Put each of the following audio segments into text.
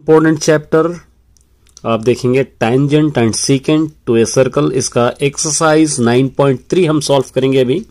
Important chapter आप देखेंगे tangent and secant to a circle. इसका एक्सरसाइज 9.3 हम सॉल्व करेंगे अभी,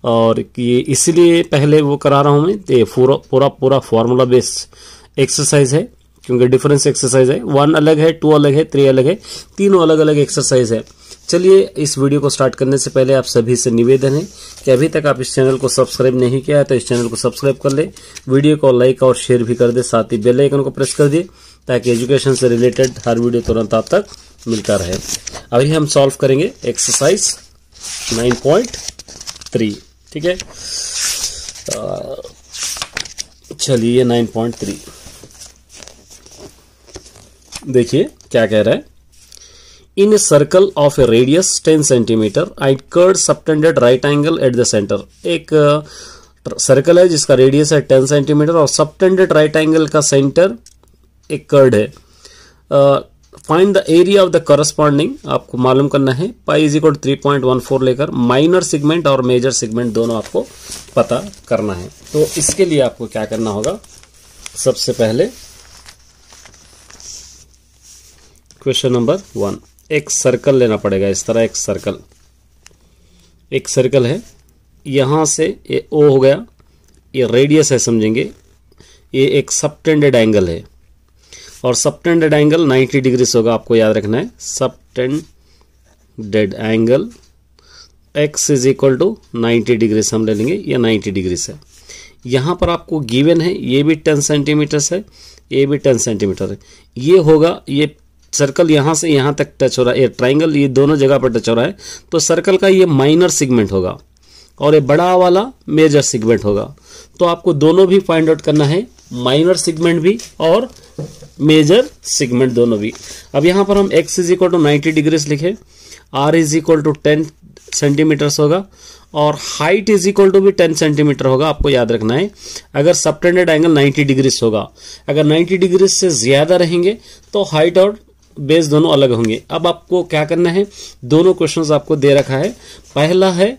और ये इसलिए पहले वो करा रहा हूं मैं, ये पूरा फॉर्मूला बेस्ड एक्सरसाइज है क्योंकि डिफरेंस एक्सरसाइज है। 1 अलग है, 2 अलग है, 3 अलग है, तीनों अलग अलग एक्सरसाइज है। चलिए इस वीडियो को स्टार्ट करने से पहले आप सभी से निवेदन है कि अभी तक आप इस चैनल को सब्सक्राइब नहीं किया है तो इस चैनल को सब्सक्राइब कर ले, वीडियो को लाइक और शेयर भी कर दे, साथ ही बेल आइकन को प्रेस कर दिए ताकि एजुकेशन से रिलेटेड हर वीडियो तुरंत आप तक मिलता रहे। अभी हम सॉल्व करेंगे एक्सरसाइज 9.3, ठीक है। चलिए 9.3 देखिए क्या कह रहा है। In a circle of a radius 10 centimetre and curve subtended right angle at the centre. एक सर्कल है जिसका रेडियस है 10 सेंटीमीटर और सबटेंडेड राइट एंगल का सेंटर एक कर्व है। Find the area of the corresponding, आपको मालूम करना है पाई इज इक्वल 3.14 लेकर माइनर सेगमेंट और मेजर सेगमेंट दोनों आपको पता करना है। तो इसके लिए आपको क्या करना होगा, सबसे पहले क्वेश्चन नंबर 1, एक सर्कल लेना पड़ेगा। इस तरह एक सर्कल है, यहां से ये ओ हो गया, ये रेडियस है समझेंगे, ये एक सबटेंडेड एंगल है और सबटेंडेड एंगल 90 डिग्री होगा, आपको याद रखना है। Subtended angle x is equal to 90 degree हम ले लेंगे, ये 90 डिग्री है। यहां पर आपको गिवन है ये भी 10 सेंटीमीटर है, ये भी 10 सेंटीमीटर है। ये होगा, ये सर्कल यहां से यहां तक टच हो रहा है, ये ट्राइंगल ये दोनों जगह पर टच हो रहा है, तो सर्कल का ये माइनर सेगमेंट होगा और ये बड़ा वाला मेजर सेगमेंट होगा। तो आपको दोनों भी फाइंड आउट करना है, माइनर सेगमेंट भी और मेजर सेगमेंट दोनों भी। अब यहां पर हम x is equal to 90 degree लिखे, r is equal to 10 centimetre होगा और हाइट इज इक्वल टू भी 10 सेंटीमीटर होगा। आपको याद रखना है अगर सबटेंडेड एंगल 90 डिग्री होगा, अगर 90 डिग्री से ज्यादा रहेंगे तो हाइट और बेस दोनों अलग होंगे। अब आपको क्या करना है, दोनों क्वेश्चंस आपको दे रखा है। पहला है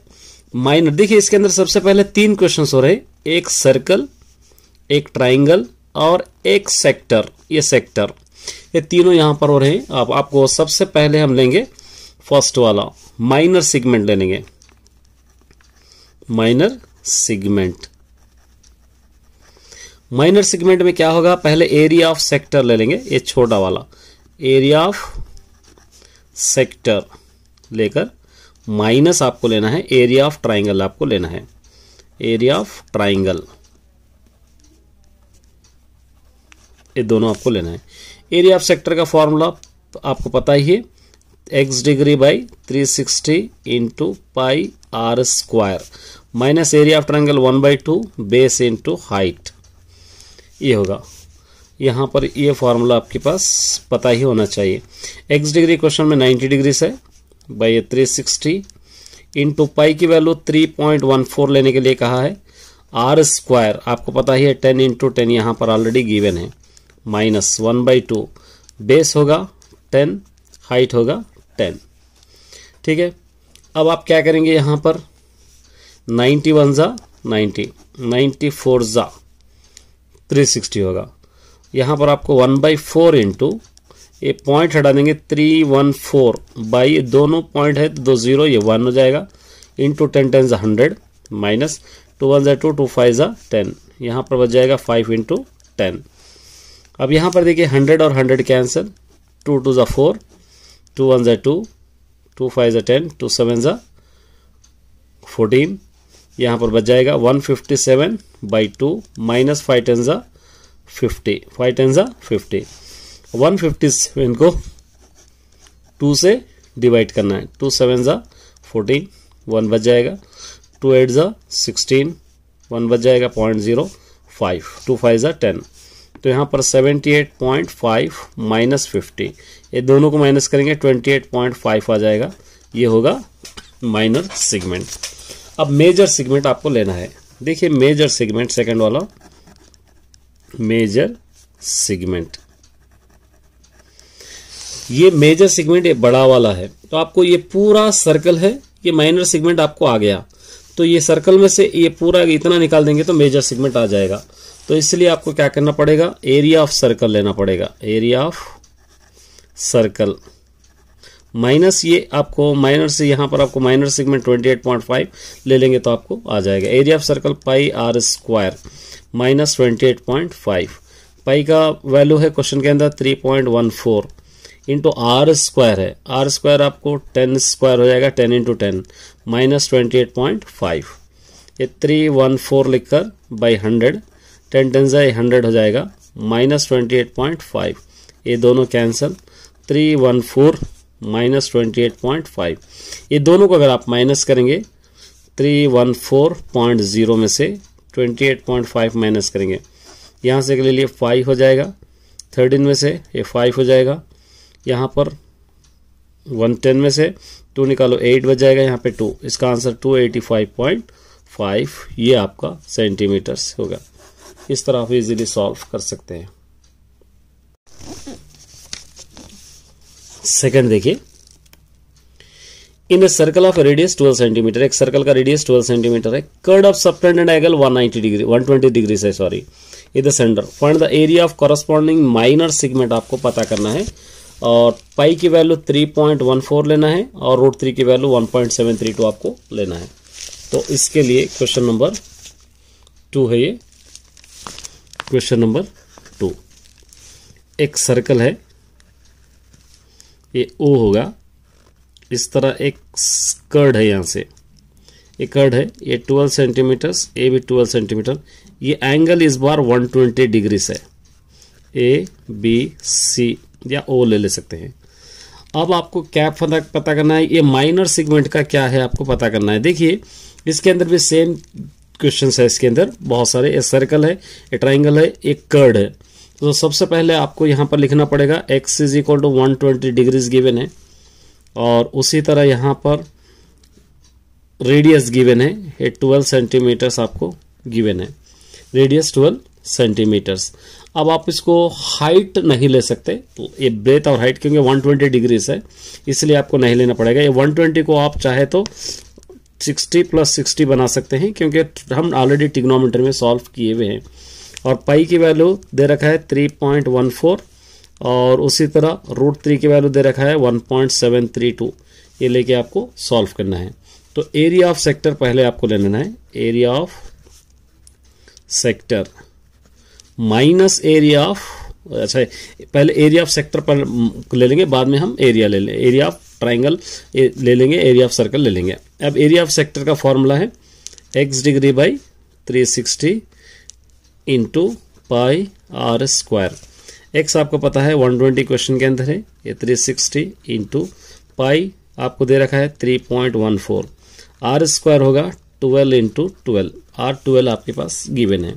माइनर, देखिए इसके अंदर सबसे पहले 3 क्वेश्चंस हो रहे, एक सर्कल, एक ट्राइंगल और एक सेक्टर। ये सेक्टर, ये तीनों यहां पर हो रहे हैं। अब आपको सबसे पहले हम लेंगे फर्स्ट वाला माइनर सेगमेंट ले लेंगे। माइनर सेगमेंट में क्या होगा, पहले एरिया ऑफ सेक्टर ले लेंगे, ये छोटा वाला एरिया ऑफ सेक्टर लेकर माइनस आपको लेना है एरिया ऑफ ट्राइंगल, आपको लेना है एरिया ऑफ ट्राइंगल, ये दोनों आपको लेना है। एरिया ऑफ सेक्टर का फॉर्मूला आपको पता ही है, x degree by 360 into pi r square minus area of triangle 1/2 base into height, ये होगा। यहां पर ये फॉर्मूला आपके पास पता ही होना चाहिए। x डिग्री क्वेश्चन में 90 डिग्री से बाई 360 इंटू पाई की वैल्यू 3.14 लेने के लिए कहा है। आर स्क्वायर आपको पता ही है 10 इंटू 10 यहां पर ऑलरेडी गिवन है, माइनस 1/2 बेस होगा 10, हाइट होगा 10, ठीक है। अब आप क्या करेंगे, यहां पर 91 जा 90, 94 जा 360 होगा। यहां पर आपको 1/4 इंटू ये पॉइंट हटा देंगे 314 बाई, दोनों पॉइंट है तो 2 0, ये 1 हो जाएगा, इंटू 10 10 100 माइनस 2 1 2 2 5 10, यहां पर बच जाएगा 5 इंटू 10। अब यहां पर देखिए 100 और 100 कैंसिल, 2 2 4, 2 1 2, 2 5 10, 2 7 14, यहां पर बच जाएगा 157/2 माइनस 5 10 50, 5 10 50, 157 को 2 से डिवाइड करना है, 2 7 14, 1 बच जाएगा, 2 8 16, 1 बच जाएगा 0.05, 2 5 10, तो यहाँ पर 78.5 माइनस 50, ये दोनों को माइनस करेंगे 28.5 आ जाएगा, ये होगा माइनर सेगमेंट। अब मेजर सेगमेंट आपको लेना है। देखिए मेजर सेगमेंट, सेकंड वाला मेजर सेगमेंट, ये मेजर सेगमेंट ये बड़ा वाला है, तो आपको ये पूरा सर्कल है, ये माइनर सेगमेंट आपको आ गया, तो ये सर्कल में से ये पूरा इतना निकाल देंगे तो मेजर सेगमेंट आ जाएगा। तो इसलिए आपको क्या करना पड़ेगा, एरिया ऑफ सर्कल लेना पड़ेगा, एरिया ऑफ सर्कल माइनस ये आपको माइनर से यहाँ पर आपको माइनर सेगमेंट 28.5 ले लेंगे तो आपको आ जाएगा area of circle pi r square minus 28.5। पाई का वैल्यू है क्वेश्चन के अंदर 3.14 इंटू आर स्क्वायर है, आर स्क्वायर आपको 10 स्क्वायर हो जाएगा, 10 इंटू 10 माइनस 28.5। ये 314 लिखकर बाई 100, 10 10 से 100 हो जाएगा माइनस 28.5। ये दोनों कैंसिल, 314 माइनस 28.5। ये दोनों को अगर आप माइनस करेंगे 314.0 में से 28.5 माइनस करेंगे, यहाँ से ले लिए 5 हो जाएगा, 13 में से ये 5 हो जाएगा, यहाँ पर 110 में से 2 निकालो 8 बच जाएगा, यहाँ पे 2, इसका आंसर 285.5 ये आपका सेंटीमीटर्स होगा। इस तरह आप इजीली सॉल्व कर सकते हैं। सेकंड देखिए, in a circle of radius 12 centimetre, एक सर्कल का रेडियस 12 सेंटीमीटर है, chord of subtended angle 190 degree 120 degree से sorry in the centre, find the area of corresponding minor segment आपको पता करना है, और पाई की वैल्यू 3.14 लेना है और रूट 3 की वैल्यू 1.732 आपको लेना है। तो इसके लिए क्वेश्चन नंबर 2 है, ये क्वेश्चन नंबर 2। एक सर्कल है, ये O होगा, इस तरह एक कर्ड है, यहाँ से एक कर्ड है, ये 12 सेंटीमीटर्स, ए भी 12 सेंटीमीटर, ये एंगल इस बार 120 डिग्री से ए बी सी या ओ ले सकते हैं। अब आपको क्या पता करना है, ये माइनर सेगमेंट का क्या है आपको पता करना है। देखिए इसके अंदर भी सेम क्वेश्चन है, इसके अंदर बहुत सारे, एक सर्कल है, एक ट्राइंगल है, एक कर्ड है। तो सबसे पहले आपको यहाँ पर लिखना पड़ेगा x is equal to 120 degrees given है, और उसी तरह यहाँ पर रेडियस गिवन है, ये 12 सेंटीमीटर्स आपको गिवन है, रेडियस 12 सेंटीमीटर्स। अब आप इसको हाइट नहीं ले सकते, ये ब्रेथ और हाइट क्योंकि 120 डिग्रीज है इसलिए आपको नहीं लेना पड़ेगा। ये 120 को आप चाहे तो 60 + 60 बना सकते हैं, क्योंकि हम ऑलरेडी ट्रिग्नोमेट्री में सॉल्व किए हुए हैं। और पाई की वैल्यू दे रखा है 3.14 और उसी तरह रूट 3 की वैल्यू दे रखा है 1.732, ये लेके आपको सॉल्व करना है। तो एरिया ऑफ सेक्टर पहले आपको ले लेना है, area of sector minus area of, अच्छा पहले एरिया ऑफ सेक्टर पर ले लेंगे, बाद में हम एरिया ले लेंगे, एरिया ऑफ ट्राइंगल ले लेंगे, एरिया ऑफ सर्कल ले लेंगे। अब एरिया ऑफ सेक्टर का फॉर्मूला है x degree by 360 into pi r square. x आपको पता है 120 क्वेश्चन के अंदर है, ये 360 इंटू पाई आपको दे रखा है 3.14, आर स्क्वायर होगा 12 इंटू 12, आर 12 आपके पास गिवन है।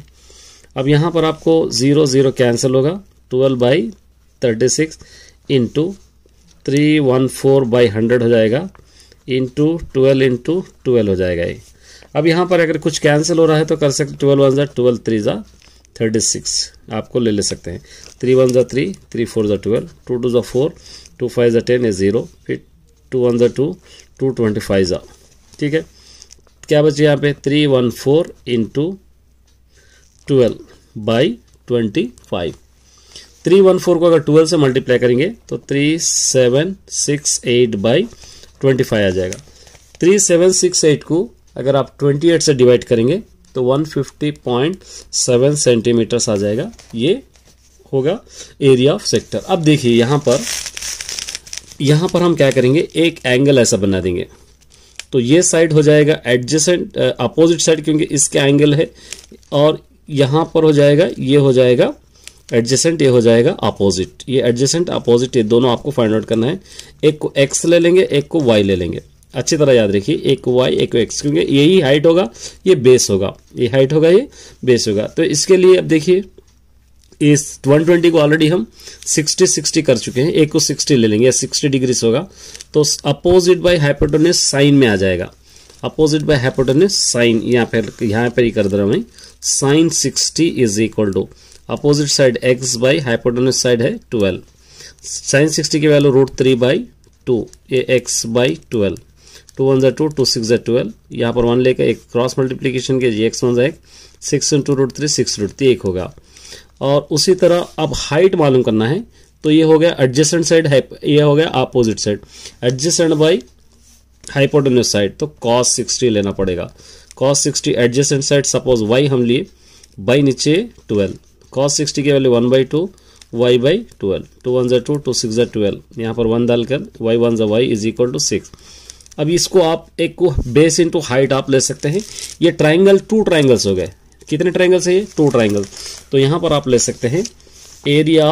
अब यहाँ पर आपको 0 0 कैंसिल होगा, 12/36 इंटू 314/100 हो जाएगा, इंटू 12 इंटू 12 हो जाएगा ये। अब यहाँ पर अगर कुछ कैंसिल हो रहा है तो कर सकते, 12 1 12 3 36 आपको ले सकते हैं, 3 1 3 3 4 12, 2 2 4 2 5 10 है 0, फिर 2 1 2 2 25 ठीक है। क्या बचे यहाँ पे 314 इंटू 12/25, 314 को अगर 12 से मल्टीप्लाई करेंगे तो 3768/25 आ जाएगा। 3768 को अगर आप 28 से डिवाइड करेंगे तो 150.7 सेंटीमीटर्स आ जाएगा, ये होगा एरिया ऑफ सेक्टर। अब देखिए यहाँ पर हम क्या करेंगे, एक एंगल ऐसा बना देंगे, तो ये साइड हो जाएगा एडजेसेंट अपोजिट साइड, क्योंकि इसके एंगल है, और यहाँ पर हो जाएगा, ये हो जाएगा एडजेसेंट, ये हो जाएगा अपोजिट, ये एडजेसेंट अपोजिट, ये दोनों आपको फाइंड आउट करना है। एक को x ले लेंगे, एक को y ले लेंगे, अच्छी तरह याद रखिए, एक को y एक को x, क्योंकि यही हाइट होगा, ये बेस होगा, ये हाइट होगा, ये बेस होगा। तो इसके लिए अब देखिए इस 120 को ऑलरेडी हम 60 60 कर चुके हैं, एक को 60 ले लेंगे, 60 डिग्री होगा, तो अपोजिट बाय हाइपोटेन्यूज साइन में आ जाएगा, अपोजिट बाय हाइपोटेन्यूज साइन, यहाँ पर ही कर दे रहा हूँ मैं, sine 60 is equal to opposite side x by hypotenuse side है 12, साइन 60 की वैल्यू √3/2, ये x बाई 12, 2 1 2 2 6 12, यहाँ पर 1 लेकर एक क्रॉस मल्टीप्लीकेशन के, ये x1 1 6 इंटू रूट 3 6 रूट 3 1 होगा। और उसी तरह अब हाइट मालूम करना है, तो ये हो गया एडजेसेंट साइड, ये हो गया opposite side, adjacent by hypotenuse side, तो cos 60 लेना पड़ेगा। cos 60 adjacent side, suppose y हम लिए, बाई नीचे 12, cos 60 की वैल्यू 1/2 y बाई 12, 2 1 2 2 6 12, यहाँ पर 1 डालकर y 1 y is equal to 6। अब इसको आप एक को बेस इंटू हाइट आप ले सकते हैं। ये ट्राइंगल 2 ट्राइंगल्स हो गए। कितने ट्राइंगल्स है ये? 2 ट्राइंगल। तो यहां पर आप ले सकते हैं area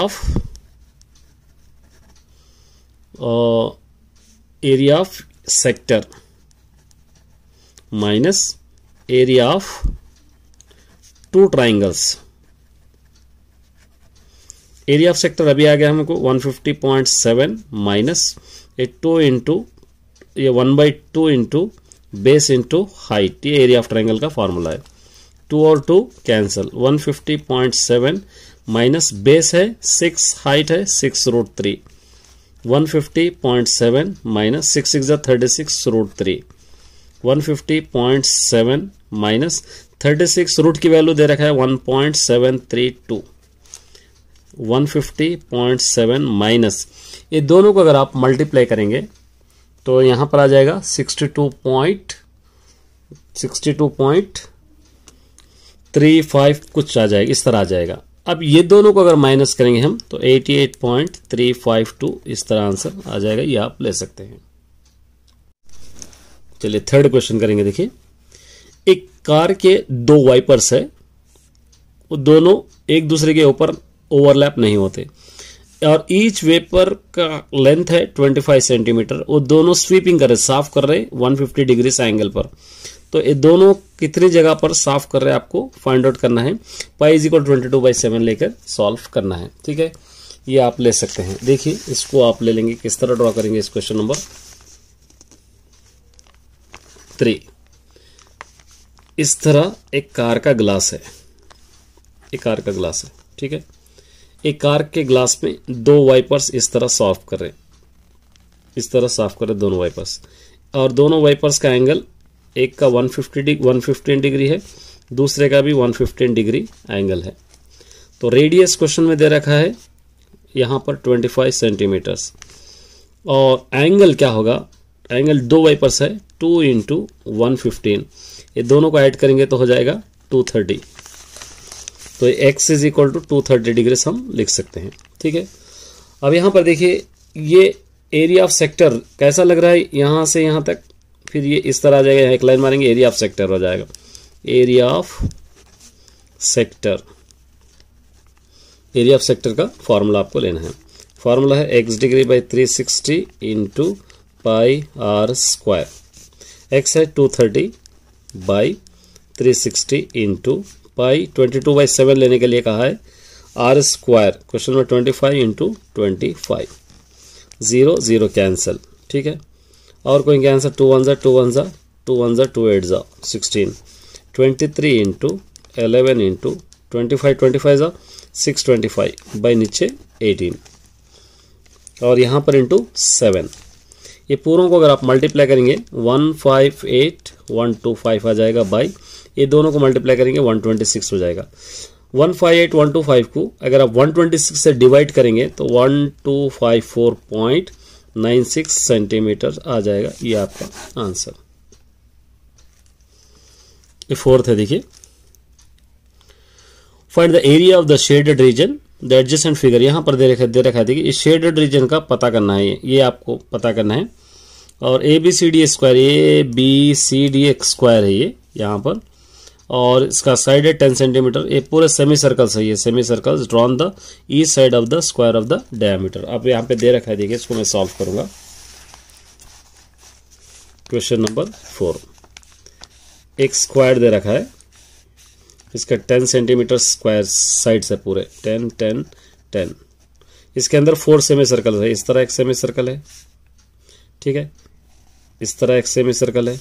of sector minus area of 2 triangles. Area of sector अभी आ गया हमको 150.7 माइनस 2 इंटू ये 1/2 इंटू बेस इंटू हाइट, ये एरिया ऑफ ट्राइंगल का फॉर्मूला है। 2 और 2 कैंसल, 150.7 माइनस बेस है 6, हाइट है 6 root 3, 150.7 minus 6 6 36 root 3, 150.7 minus 36 root की वैल्यू दे रखा है 1.732, 150.7 माइनस ये दोनों को अगर आप मल्टीप्लाई करेंगे तो यहां पर आ जाएगा 62.35 कुछ आ जाएगा, इस तरह आ जाएगा। अब ये दोनों को अगर माइनस करेंगे हम तो 88.352 इस तरह आंसर आ जाएगा, ये आप ले सकते हैं। चलिए थर्ड क्वेश्चन करेंगे। देखिए एक कार के 2 वाइपर्स है, वो दोनों एक दूसरे के ऊपर ओवरलैप नहीं होते और ईच वेपर का लेंथ है 25 सेंटीमीटर। वो दोनों स्वीपिंग कर रहे, साफ कर रहे 150 डिग्री एंगल पर। तो ये दोनों कितनी जगह पर साफ कर रहे हैं आपको फाइंड आउट करना है। पाई इज इक्वल 22/7 लेकर सॉल्व करना है। ठीक है, ये आप ले सकते हैं। देखिए इसको आप ले लेंगे, किस तरह ड्रॉ करेंगे इस क्वेश्चन नंबर 3। इस तरह एक कार का ग्लास है, एक कार का ग्लास है। ठीक है, एक कार के ग्लास में 2 वाइपर्स इस तरह साफ कर रहे, इस तरह साफ कर रहे दोनों वाइपर्स, और दोनों वाइपर्स का एंगल एक का 115 डिग्री है, दूसरे का भी 115 डिग्री एंगल है। तो रेडियस क्वेश्चन में दे रखा है यहाँ पर 25 सेंटीमीटर्स, और एंगल क्या होगा? एंगल 2 वाइपर्स है 2 इंटू 115, ये दोनों को ऐड करेंगे तो हो जाएगा 230। तो x is equal to 230 degree हम लिख सकते हैं। ठीक है, अब यहाँ पर देखिए ये एरिया ऑफ सेक्टर कैसा लग रहा है, यहाँ से यहाँ तक, फिर ये इस तरह आ जाएगा, यहाँ एक लाइन मारेंगे एरिया ऑफ सेक्टर हो जाएगा। Area of sector, area of sector का फॉर्मूला आपको लेना है। फॉर्मूला है x degree by 360 into pi r square. x है 230 बाई 360 इंटू पाई 22/7 लेने के लिए कहा है आर स्क्वायर। क्वेश्चन में 25 इंटू 25, 0 0 कैंसिल। ठीक है, और कोई कैंसिल, 2 1 2 1 2 1 2 8 16, 23 इंटू 11 इंटू 25 25 625 बाई नीचे 18, और यहाँ पर इंटू 7। ये पूरों को अगर आप मल्टीप्लाई करेंगे 158,125 आ जाएगा, बाई ये दोनों को मल्टीप्लाई करेंगे 126 हो जाएगा। 158,125 को अगर आप 126 से डिवाइड करेंगे तो 1254.96 सेंटीमीटर आ जाएगा, ये आपका आंसर। ये फोर्थ है, देखिए find the area of the shaded region the adjacent figure. यहां पर दे रखा है, देखिए इस शेडेड रीजन का पता करना है, ये आपको पता करना है। और ABCD स्क्वायर, ABCD स्क्वायर है ये यहाँ पर, और इसका साइड है 10 सेंटीमीटर। ये पूरे सेमी सर्कल्स है, ये semi circles drawn the each side of the square of the diameter. अब यहाँ पे दे रखा है, देखिए इसको मैं सॉल्व करूंगा। क्वेश्चन नंबर 4, एक स्क्वायर दे रखा है, इसका 10 सेंटीमीटर स्क्वायर साइड्स है पूरे, 10 10 10। इसके अंदर 4 सेमी सर्कल है। इस तरह एक सेमी सर्कल है, ठीक है, इस तरह एक सेमी सर्कल है,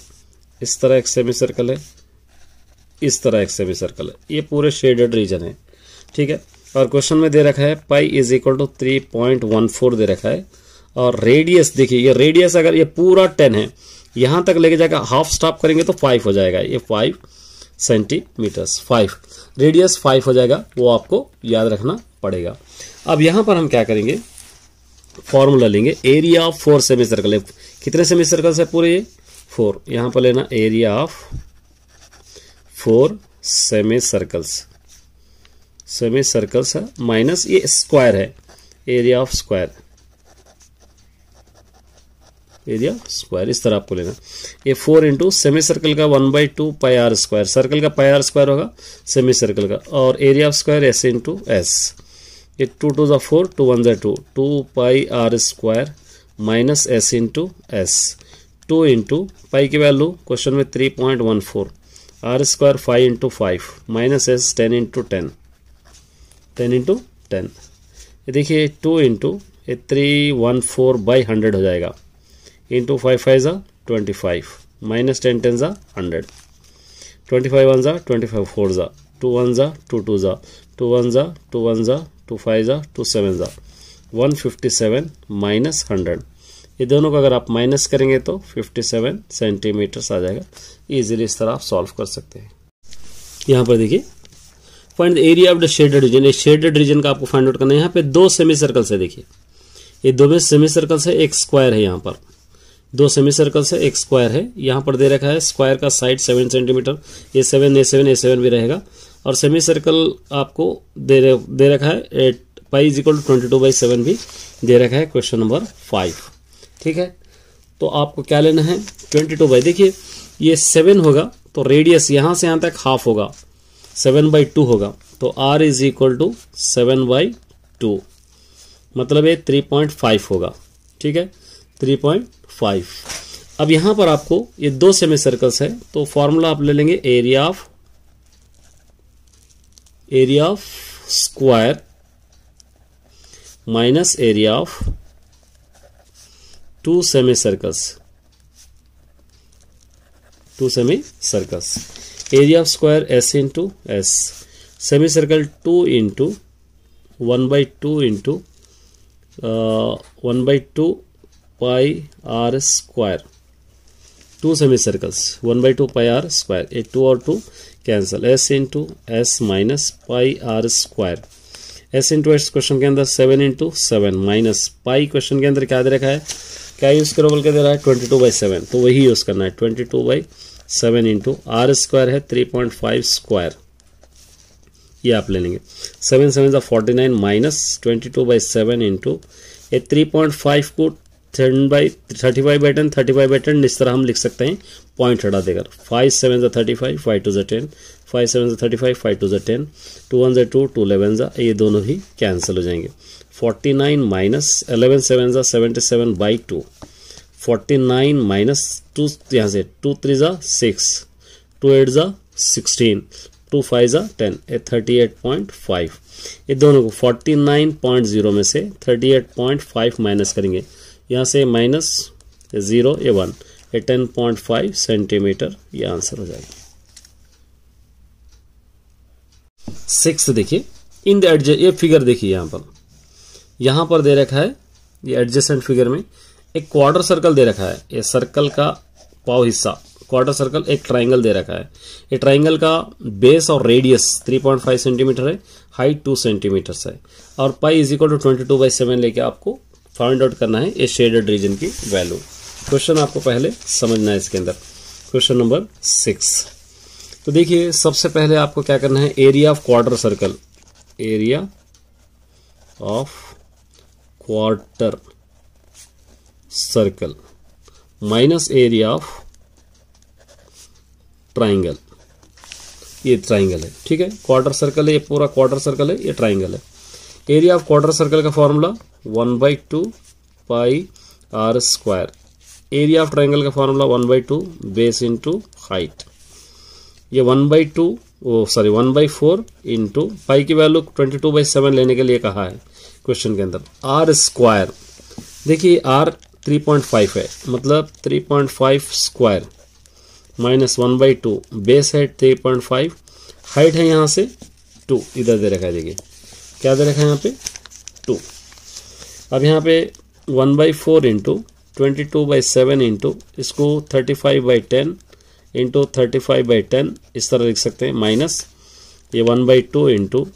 इस तरह एक सेमी सर्कल है, इस तरह एक सेमी सर्कल है। ये पूरे शेडेड रीजन है, ठीक है। और क्वेश्चन में दे रखा है पाई इज इक्वल टू 3.14 दे रखा है। और रेडियस देखिए, ये रेडियस अगर ये पूरा 10 है, यहां तक लेके जाकर हाफ स्टॉप करेंगे तो 5 हो जाएगा। ये 5 सेंटीमीटर्स। 5 रेडियस 5 हो जाएगा, वो आपको याद रखना पड़ेगा। अब यहां पर हम क्या करेंगे, फॉर्मूला लेंगे एरिया ऑफ 4 सेमी सर्कल। कितने सेमी सर्कल्स है पूरे, ये 4। यहां पर लेना area of 4 semi circles. Semi circles है माइनस ये स्क्वायर है, area of square, area square इस तरह आपको लेना। ये 4 इंटू सेमी सर्कल का 1/2 पाई आर स्क्वायर, सर्कल का पाई आर स्क्वायर होगा सेमी सर्कल का, और area of square s into S. ये 2 2 ज़ा 4, 2 1 ज़ा 2, 2 pi r square minus s into s. 2 into pi की वैल्यू क्वेश्चन में 3.14, r square 5 into 5 minus s 10 into 10, 10 into 10। ये देखिए 2 इंटू 314/100 हो जाएगा, इंटू 5 5 ज़ा 25 माइनस 10 10 ज़ा 100, 25 1 ज़ा 25 4 ज़ा 2 1 ज़ा 2 2 ज़ा 2 1 ज़ा 2 1 ज़ा 2 5 ज़ा 2 7 ज़ा 157 माइनस 100। ये दोनों का अगर आप माइनस करेंगे तो 57 सेंटीमीटर्स आ जाएगा। इजीली इस तरह आप सॉल्व कर सकते हैं। यहाँ पर देखिए find the area of the shaded region. ये शेडेड रीजन का आपको फाइंड आउट करना है। यहाँ पे 2 सेमी सर्कल्स है, देखिए ये 2 सेमी सर्कल्स है, एक स्क्वायर है। यहाँ पर 2 सेमी सर्कल्स है, एक स्क्वायर है। यहाँ पर दे रखा है स्क्वायर का साइड 7 सेंटीमीटर, ये 7 A7 भी रहेगा, और सेमी सर्कल आपको दे रखा है पाई इज इक्वल टू 22/7 भी दे रखा है क्वेश्चन नंबर 5। ठीक है, तो आपको क्या लेना है 22 देखिए ये 7 होगा तो रेडियस यहां से यहां तक हाफ होगा, 7/2 होगा, तो r इज इक्वल टू 7/2 मतलब ये 3.5 होगा। ठीक है, 3.5। अब यहां पर आपको ये 2 सेमी सर्कल्स है, तो फॉर्मूला आप ले लेंगे area of square minus area of 2 semi circles. Area of square s into s, semi circle 2 into 1/2 into 1/2 pi r square. 2 semi circles 1/2 pi r square, ये 2 और 2 cancel, s into s minus pi r square. s into s question के अंदर 7 into 7 minus pi question के अंदर क्या दे रखा है, क्या यूज करो बोल के दे रहा है 22/7, तो वही यूज करना है 22/7 इंटू आर स्क्वायर है 3.5 स्क्वायर, ये आप ले लेंगे। 7 7 49 माइनस 22/7 इंटू ये 3.5 को 35/10 35/10 इस तरह हम लिख सकते हैं पॉइंट हटा देकर। 5 7 35 5 2 10, 5 7 35 5 2 10, 2 1 2 2 11 ये दोनों ही कैंसिल हो जाएंगे। 49 माइनस 11 7 77/2, 49 माइनस 2 यहाँ से 2 3 6, 2 8 16, 2 5 10, 38.5। ये दोनों को 49.0 में से 38.5 माइनस करेंगे, यहाँ से माइनस 0 ये 1, ये 10.5 सेंटीमीटर ये आंसर हो जाएगा। 6 देखिए इन द ये फिगर देखिए यहाँ पर दे रखा है, ये एडजेसेंट फिगर में एक क्वार्टर सर्कल दे रखा है, ये सर्कल का पाव हिस्सा क्वार्टर सर्कल, एक ट्राइंगल दे रखा है। ये ट्राइंगल का बेस और रेडियस 3.5 सेंटीमीटर है, हाइट 2 सेंटीमीटर है, और पाई इज इक्वल टू 22/7 लेके आपको फाइंड आउट करना है ये शेडेड रीजन की वैल्यू। क्वेश्चन आपको पहले समझना है इसके अंदर। क्वेश्चन नंबर 6, तो देखिए सबसे पहले आपको क्या करना है, area of quarter circle, area of quarter circle minus area of triangle, ये ट्राइंगल है। ठीक है, क्वार्टर सर्कल है, ये पूरा क्वार्टर सर्कल है, ये ट्राइंगल है। एरिया ऑफ क्वार्टर सर्कल का formula 1/2 pi r square, area of triangle का फॉर्मूला 1/2 बेस इंटू हाइट, ये 1/4 इंटू पाई की वैल्यू 22/7 लेने के लिए कहा है क्वेश्चन के अंदर। आर स्क्वायर देखिए आर 3.5 है, मतलब 3.5 स्क्वायर माइनस 1/2 बेस है 3.5, हाइट है यहाँ से 2, इधर दे रखा है, देखिए क्या दे रखा है यहाँ पे 2। अब यहाँ पे 1/4 इंटू 22/7 इंटू इसको 35/10 इंटू 35/10 इस तरह लिख सकते हैं, माइनस ये 1/2 इंटू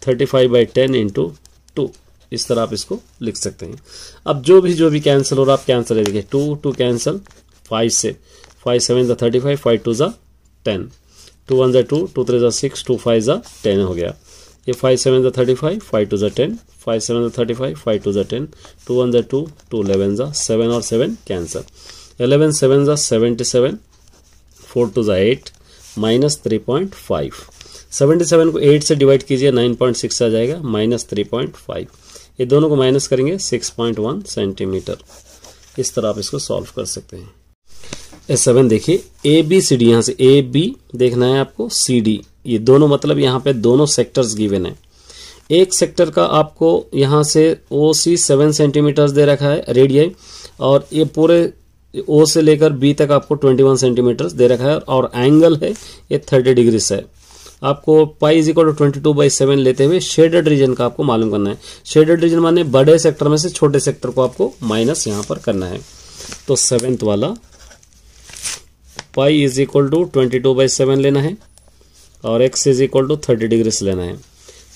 35/10 इंटू 2 इस तरह आप इसको लिख सकते हैं। अब जो भी कैंसिल हो रहा है आप कैंसिल देखिए, 2 कैंसिल 5 से, 5 7 35, 5 2 10, 2 1 2, 2 3 6, 2 5 10 हो गया। ये 5 7 35, 5 2 10, 5 7 35, 5 2 10, 2 1 2, 2 11 7 और 7 कैंसिल, 11 7 77, 4 2 8 माइनस 3.5, 77 को 8 से डिवाइड कीजिए 9.6 आ जाएगा, माइनस 3.5, ये दोनों को माइनस करेंगे 6.1 सेंटीमीटर। इस तरह आप इसको सॉल्व कर सकते हैं। S7 देखिए, ए बी सी डी, यहाँ से ए बी देखना है आपको, सी डी, ये दोनों मतलब यहाँ पे दोनों सेक्टर्स गिवन है। एक सेक्टर का आपको यहाँ से ओ सी 7 सेंटीमीटर दे रखा है रेडियस, और ये पूरे ओ से लेकर बी तक आपको 21 सेंटीमीटर दे रखा है, और एंगल है ये 30 डिग्री है। आपको पाई इज इक्वल टू 22/7 लेते हुए शेडेड रीजन का आपको मालूम करना है। शेडेड रीजन माने बड़े सेक्टर में से छोटे सेक्टर को आपको माइनस यहाँ पर करना है। तो 7th वाला पाई इज इक्वल टू 22/7 लेना है, और x is equal to 30 degree से लेना है।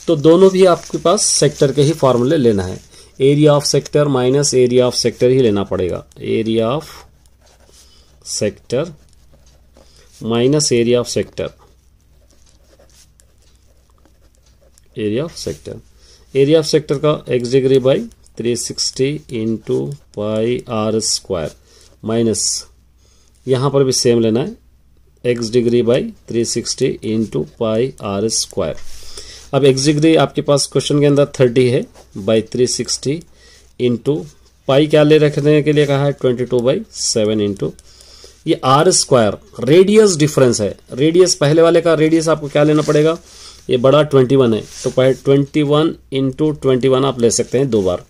तो दोनों भी आपके पास सेक्टर के ही फॉर्मूले लेना है। Area of sector minus area of sector ही लेना पड़ेगा। Area of sector minus area of sector, area of sector, area of sector का x degree by 360 into pi r square, minus यहाँ पर भी सेम लेना है, x degree by 360 into pi r square. अब x डिग्री आपके पास question के अंदर 30 है, बाई 360 इंटू पाई क्या ले रखने के लिए कहा है 22/7 इंटू ये आर स्क्वायर, रेडियस डिफरेंस है। रेडियस पहले वाले का रेडियस आपको क्या लेना पड़ेगा, ये बड़ा 21 है तो 21 इंटू 21 आप ले सकते हैं 2 बार,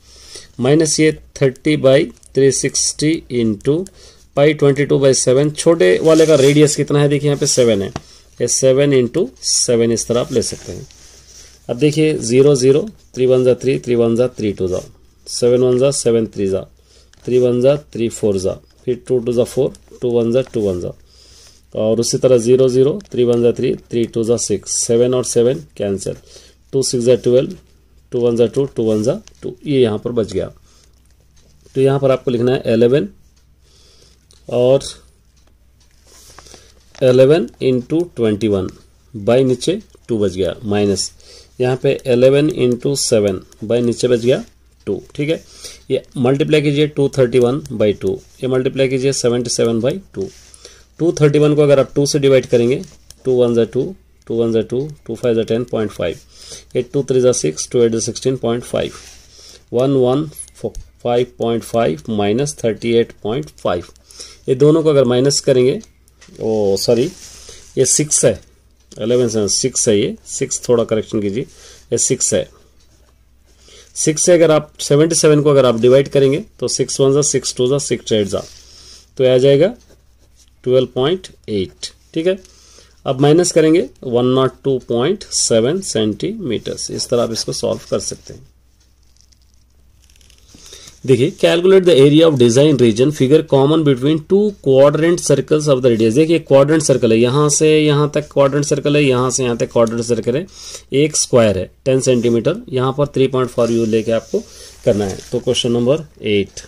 माइनस ये 30/360 इंटू पाई 22/7। छोटे वाले का रेडियस कितना है देखिए यहाँ पे 7 है, ये 7 इंटू 7 इस तरह आप ले सकते हैं। अब देखिए 0 0, 3 1 3, 3 1 3 2 7 1 7 3 3 1 3 4 फिर 2 2 4, 2 1 2 1, और उसी तरह 0 0, 3 1 3, 3 2 6, 7 और 7 कैंसिल, 2 6 12, 2 1 2, 2 1 2, ये यहाँ पर बच गया। तो यहाँ पर आपको लिखना है 11 और 11 इंटू 21 बाई नीचे 2 बच गया, माइनस यहाँ पे 11 इंटू 7 बाई नीचे बच गया 2। ठीक है, ये मल्टीप्लाई कीजिए 231/2, ये मल्टीप्लाई कीजिए 77/2। 231 को अगर आप 2 से डिवाइड करेंगे, 2 1 2, 2 1 2, 2 5 10.5, 8 2 3 6, 2 8 16.5, 115.5 माइनस 38.5। ये दोनों को अगर माइनस करेंगे, ओ सॉरी ये 6 है, 11 से 6 है, ये 6 थोड़ा करेक्शन कीजिए, ये 6 है। 6 से अगर आप 77 को अगर आप डिवाइड करेंगे तो 6 1 6 2 6 8 तो आ जाएगा 12.8। ठीक है, अब माइनस करेंगे 102.7 सेंटीमीटर। इस तरह आप इसको सॉल्व कर सकते हैं। देखिए, calculate the area of design region, figure common between 2 quadrant circles of the radius. देखिए क्वाड्रेंट सर्कल है, यहाँ से यहाँ तक क्वाड्रेंट सर्कल है, यहाँ से यहाँ तक क्वाड्रेंट सर्कल है, एक स्क्वायर है 10 सेंटीमीटर, यहाँ पर 3.4 यू लेके आपको करना है। तो क्वेश्चन नंबर 8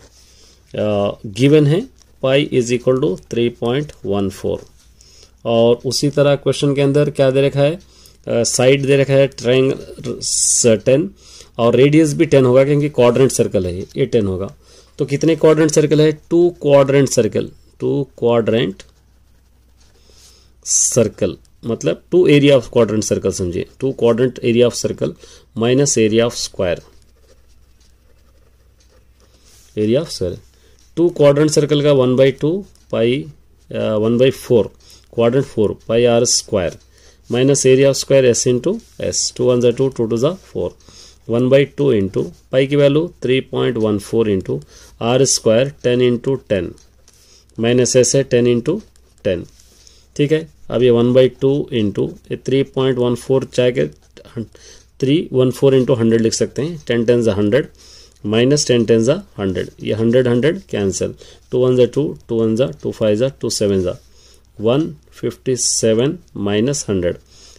गिवन है पाई इज इक्वल टू 3.14, और उसी तरह क्वेश्चन के अंदर क्या दे रखा है, साइड दे रखा है ट्रायंगल 10 और रेडियस भी 10 होगा क्योंकि क्वाड्रेंट सर्कल है, ये 10 होगा। तो कितने क्वाड्रेंट सर्कल है, 2 क्वाड्रेंट सर्कल, 2 क्वाड्रेंट सर्कल मतलब 2 एरिया ऑफ क्वाड्रेंट सर्कल समझिए, 2 quadrant area of circle minus area of square, area of square. 2 quadrant circle का 1/2 pi 1/4 quadrant 4 pi r square minus area of square s into s, 2 1 2, 2 2 4, 1/2 into pi की value 3.14 into r square 10 into 10 minus s है 10 into 10। ठीक है, अब ये 1/2 into 3.14 चाहे 314 into 100 लिख सकते हैं, 10 10 100 माइनस 10 10 100, ये 100 100 कैंसिल, 2 1 2, 2 1 2 5 2 7 1 57 माइनस 100,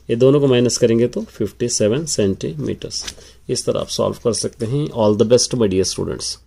ये दोनों को माइनस करेंगे तो 57 सेंटीमीटर्स। इस तरह आप सॉल्व कर सकते हैं। All the best my dear students.